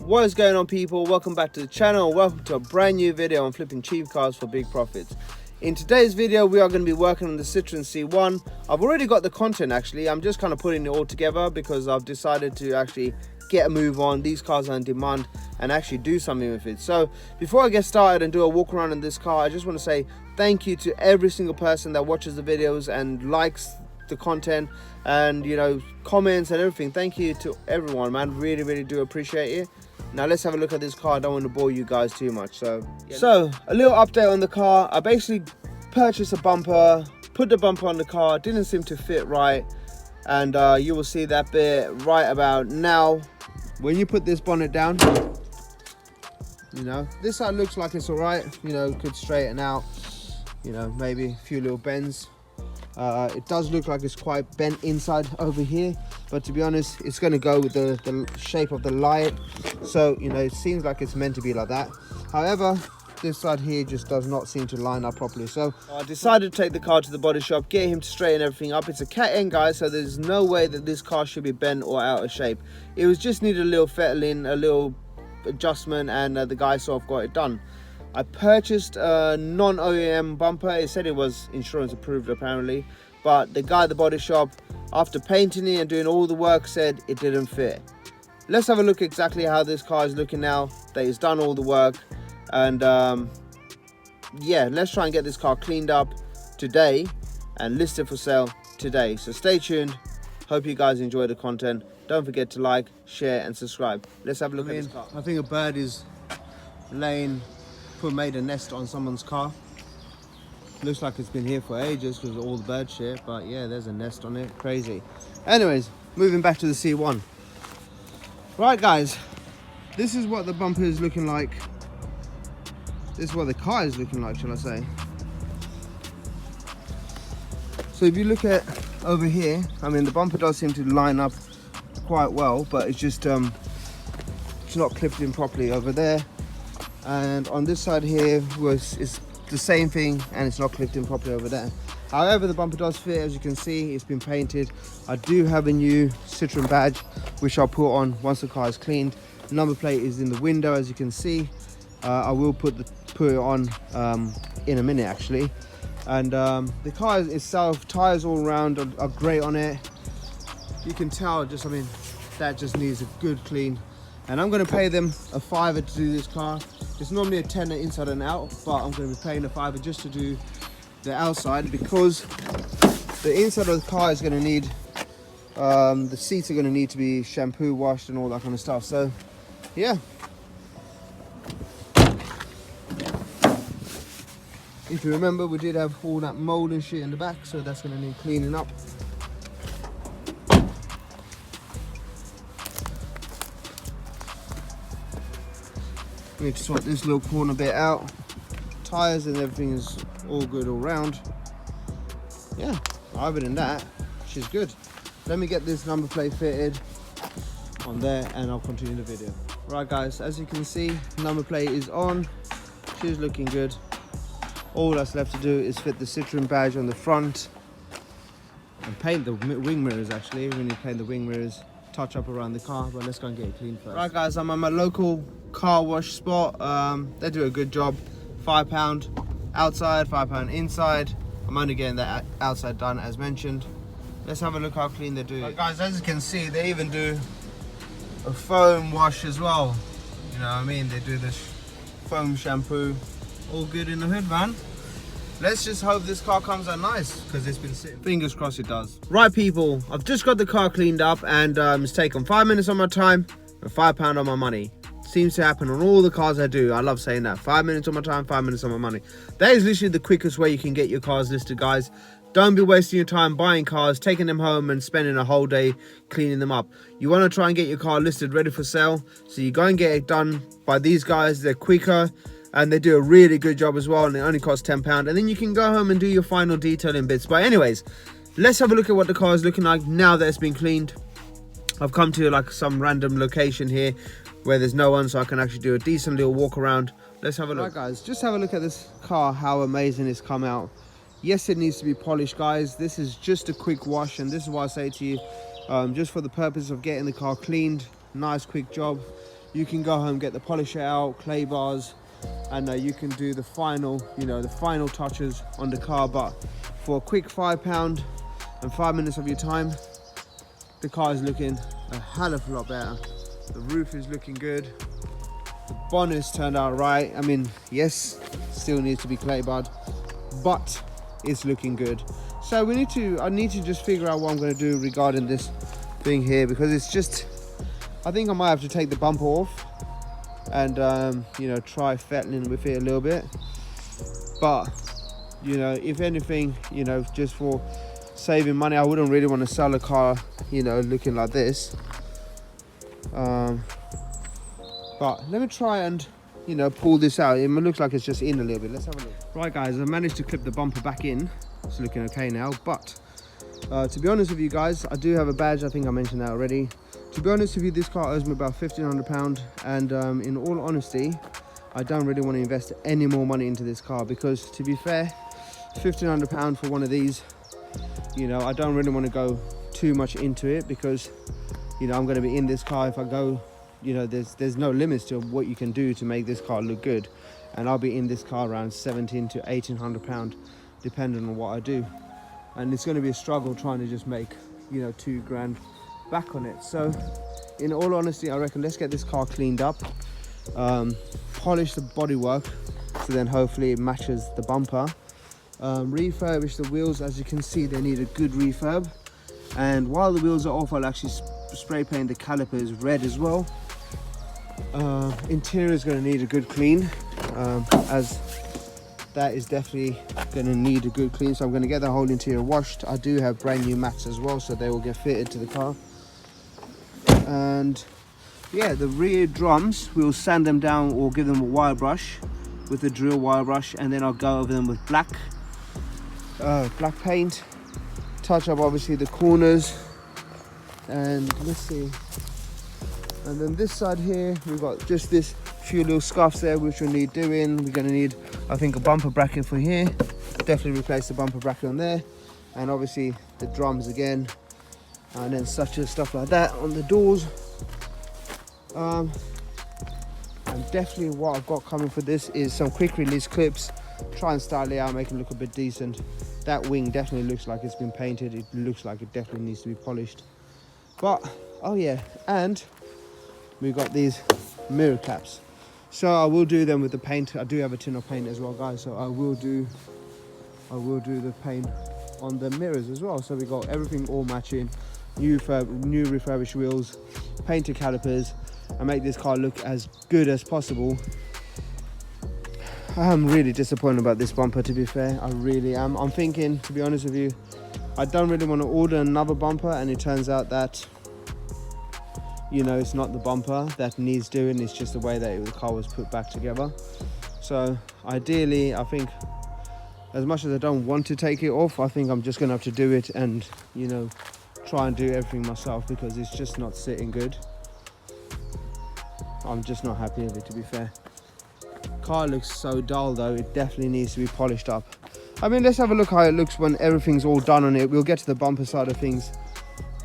What is going on, people? Welcome back to the channel. Welcome to a brand new video on flipping cheap cars for big profits. In today's video we are going to be working on the Citroen C1. I've already got the content actually. I'm just kind of putting it all together because I've decided to actually get a move on. These cars are in demand and actually do something with it. So before I get started and do a walk around in this car, I just want to say thank you to every single person that watches the videos and likes the content and, you know, comments and everything. Thank you to everyone, man. Really do appreciate it. Now let's have a look at this car. I don't want to bore you guys too much. So a little update on the car. I basically purchased a bumper, put the bumper on the car, didn't seem to fit right, and you will see that bit right about now. When you put this bonnet down, you know, this side looks like it's all right, you know, could straighten out, you know, maybe a few little bends. It does look like it's quite bent inside over here, but to be honest, it's going to go with the shape of the light, so you know, it seems like it's meant to be like that. However, this side here just does not seem to line up properly, so I decided to take the car to the body shop, get him to straighten everything up. It's a cat end, guys, so there's no way that this car should be bent or out of shape. It was just needed a little fettling, a little adjustment, and the guy sort of got it done. I purchased a non-OEM bumper. It said it was insurance approved apparently, but the guy at the body shop, after painting it and doing all the work, said it didn't fit. Let's have a look exactly how this car is looking now that he's done all the work. And yeah, let's try and get this car cleaned up today and listed for sale today. So stay tuned. Hope you guys enjoy the content. Don't forget to like, share and subscribe. Let's have a look at this car. I think a bird is made a nest on someone's car. Looks like it's been here for ages because of all the bird shit, but yeah, there's a nest on it. Crazy. Anyways, moving back to the C1. Right guys, this is what the bumper is looking like. This is what the car is looking like, shall I say. So if you look at over here, I mean, the bumper does seem to line up quite well, but it's just it's not clipped in properly over there. And on this side here it's the same thing, and it's not clipped in properly over there. However, the bumper does fit. As you can see, it's been painted. I do have a new Citroen badge which I'll put on once the car is cleaned. The number plate is in the window, as you can see. I will put it on in a minute actually. And the car itself, tires all around are great on it. You can tell, just, I mean, that just needs a good clean. And I'm going to pay them a £5 to do this car. It's normally a tenner inside and out, but I'm going to be paying a £5 just to do the outside, because the inside of the car is going to need, the seats are going to need to be shampoo washed and all that kind of stuff. So yeah, if you remember, we did have all that mold and shit in the back, so that's going to need cleaning up. Need to sort this little corner bit out. Tires and everything is all good all round. Yeah, other than that, she's good. Let me get this number plate fitted on there and I'll continue the video. Right guys, as you can see, number plate is on. She's looking good. All that's left to do is fit the Citroen badge on the front and paint the wing mirrors. Actually, we need to paint the wing mirrors, touch up around the car, but let's go and get it clean first. Right guys, I'm at my local car wash spot. They do a good job. £5 outside, £5 inside. I'm only getting that outside done as mentioned. Let's have a look how clean they do. Right guys, as you can see, they even do a foam wash as well. You know what I mean? They do this foam shampoo. All good in the hood, man. Let's just hope this car comes out nice, because it's been sitting. Fingers crossed it does. Right people, I've just got the car cleaned up, and it's taken 5 minutes on my time and £5 on my money. Seems to happen on all the cars I do. I love saying that. 5 minutes on my time, 5 minutes on my money. That is literally the quickest way you can get your cars listed, guys. Don't be wasting your time buying cars, taking them home and spending a whole day cleaning them up. You want to try and get your car listed ready for sale, so you go and get it done by these guys. They're quicker and they do a really good job as well, and it only costs £10, and then you can go home and do your final detailing bits. But anyways, let's have a look at what the car is looking like now that it's been cleaned. I've come to like some random location here where there's no one, so I can actually do a decent little walk around. Let's have a look. Right guys, just have a look at this car, how amazing it's come out. Yes, it needs to be polished, guys. This is just a quick wash, and this is why I say to you, just for the purpose of getting the car cleaned, nice quick job. you can go home, get the polisher out, clay bars, and you can do the final, the final touches on the car. But for a quick £5 and 5 minutes of your time, the car is looking a hell of a lot better. The roof is looking good. The bonnet's turned out right. I mean, yes, still needs to be clay barred, but it's looking good. So I need to just figure out what I'm going to do regarding this thing here, because it's just, I think I might have to take the bumper off and try fettling with it a little bit. But if anything, just for saving money, I wouldn't really want to sell a car looking like this. But let me try and pull this out. It looks like it's just in a little bit. Let's have a look. Right guys, I managed to clip the bumper back in. It's looking okay now, but to be honest with you guys, I do have a badge. I think I mentioned that already. To be honest with you, this car owes me about £1,500, and in all honesty, I don't really want to invest any more money into this car, because to be fair, £1,500 for one of these, I don't really want to go too much into it, because I'm going to be in this car. If I go, there's no limits to what you can do to make this car look good, and I'll be in this car around £1,700 to £1,800 depending on what I do, and it's going to be a struggle trying to just make £2 grand back on it. So in all honesty, I reckon let's get this car cleaned up, polish the bodywork so then hopefully it matches the bumper, refurbish the wheels. As you can see, they need a good refurb, and while the wheels are off, I'll actually spray paint the calipers red as well. Interior is going to need a good clean, as that is definitely going to need a good clean. So I'm going to get the whole interior washed. I do have brand new mats as well, so they will get fitted to the car. And yeah, the rear drums, we'll sand them down or give them a wire brush with a drill wire brush, and then I'll go over them with black paint, touch up obviously the corners, and let's see. And then this side here, we've got just this few little scuffs there which we'll need doing. We're going to need, I think, a bumper bracket for here. Definitely replace the bumper bracket on there, and obviously the drums again, and then such as stuff like that on the doors. And definitely what I've got coming for this is some quick release clips. Try and style it out, make it look a bit decent. That wing definitely looks like it's been painted. It looks like it definitely needs to be polished. But oh yeah, and we got these mirror caps, so I will do them with the paint. I do have a tin of paint as well, guys, so I will do the paint on the mirrors as well. So we got everything all matching, new refurbished wheels, painted calipers, and make this car look as good as possible. I'm really disappointed about this bumper, to be fair. I really am. I'm thinking, to be honest with you, I don't really want to order another bumper, and it turns out that it's not the bumper that needs doing, it's just the way that the car was put back together. So ideally, I think, as much as I don't want to take it off, I think I'm just gonna have to do it and try and do everything myself, because it's just not sitting good. I'm just not happy with it, to be fair. Car looks so dull though, it definitely needs to be polished up. I mean, let's have a look how it looks when everything's all done on it. We'll get to the bumper side of things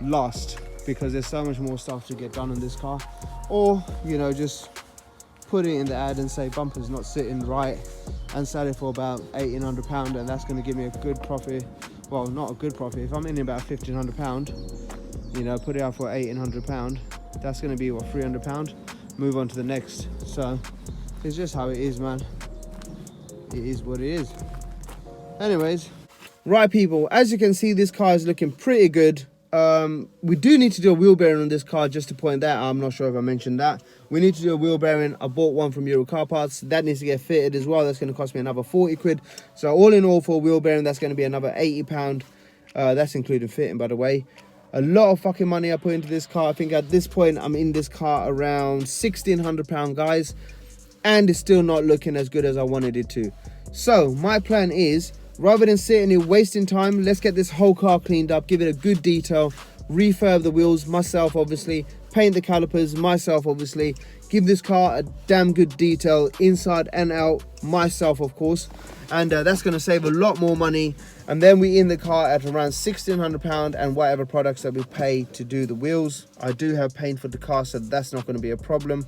last, because there's so much more stuff to get done on this car. Or just put it in the ad and say bumper's not sitting right, and sell it for about £1,800, and that's going to give me a good profit. Well, not a good profit. If I'm in about £1,500, put it out for £1,800, that's going to be what, £300. Move on to the next. So it's just how it is, man. It is what it is. Anyways, right people, as you can see, this car is looking pretty good. We do need to do a wheel bearing on this car, just to point that out. I'm not sure if I mentioned that. We need to do a wheel bearing. I bought one from Euro Car Parts. That needs to get fitted as well. That's going to cost me another 40 quid. So all in all, for a wheel bearing, that's going to be another £80. That's including fitting, by the way. A lot of fucking money I put into this car. I think at this point, I'm in this car around £1,600, guys. And it's still not looking as good as I wanted it to. So my plan is, rather than sitting here wasting time, let's get this whole car cleaned up, give it a good detail, refurb the wheels myself, obviously, paint the calipers myself, obviously, give this car a damn good detail inside and out myself, of course, and that's going to save a lot more money. And then we in the car at around £1,600, and whatever products that we pay to do the wheels. I do have paint for the car, so that's not going to be a problem.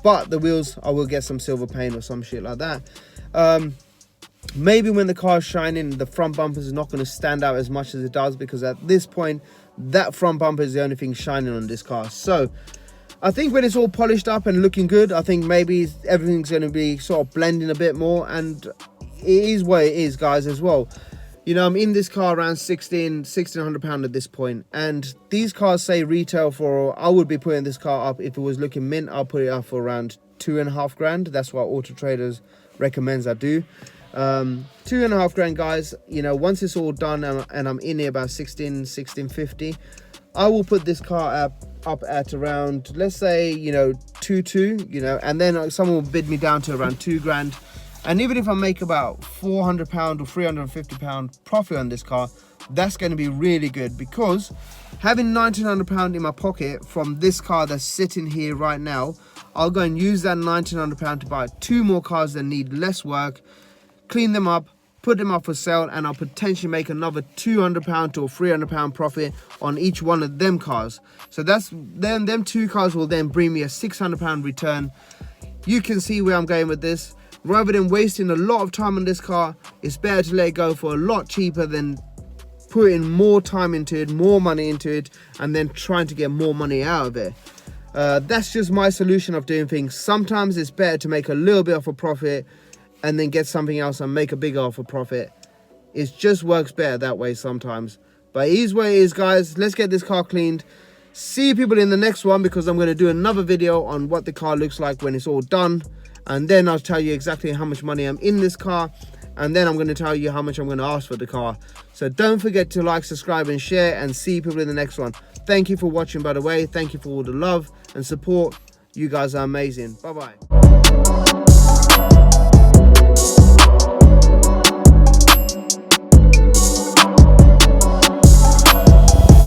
but the wheels, I will get some silver paint or some shit like that. Maybe when the car is shining, the front bumper is not going to stand out as much as it does, because at this point that front bumper is the only thing shining on this car. So I think when it's all polished up and looking good, I think maybe everything's going to be sort of blending a bit more, and it is what it is, guys, as well. You know, I'm in this car around £1,600 at this point, and these cars say retail for, I would be putting this car up, if it was looking mint, I'll put it up for around 2.5 grand. That's what Auto Traders recommends I do. 2.5 grand, guys. You know, once it's all done and I'm in here about 1650, I will put this car up at around, let's say, you know, 2.2, you know, and then someone will bid me down to around 2 grand. And even if I make about £400 or £350 profit on this car, that's going to be really good, because having £1,900 in my pocket from this car that's sitting here right now, I'll go and use that £1,900 to buy 2 more cars that need less work, clean them up, put them up for sale, and I'll potentially make another £200 to £300 profit on each one of them cars. So that's then them 2 cars will then bring me a £600 return. You can see where I'm going with this. Rather than wasting a lot of time on this car, it's better to let it go for a lot cheaper than putting more time into it, more money into it, and then trying to get more money out of it. That's just my solution of doing things. Sometimes it's better to make a little bit of a profit and then get something else and make a bigger of a profit. It just works better that way sometimes. But it is what it is, guys. Let's get this car cleaned. See you people in the next one, because I'm going to do another video on what the car looks like when it's all done. And then I'll tell you exactly how much money I'm in this car. And then I'm going to tell you how much I'm going to ask for the car. So don't forget to like, subscribe and share, and see people in the next one. Thank you for watching, by the way. Thank you for all the love and support. You guys are amazing. Bye-bye.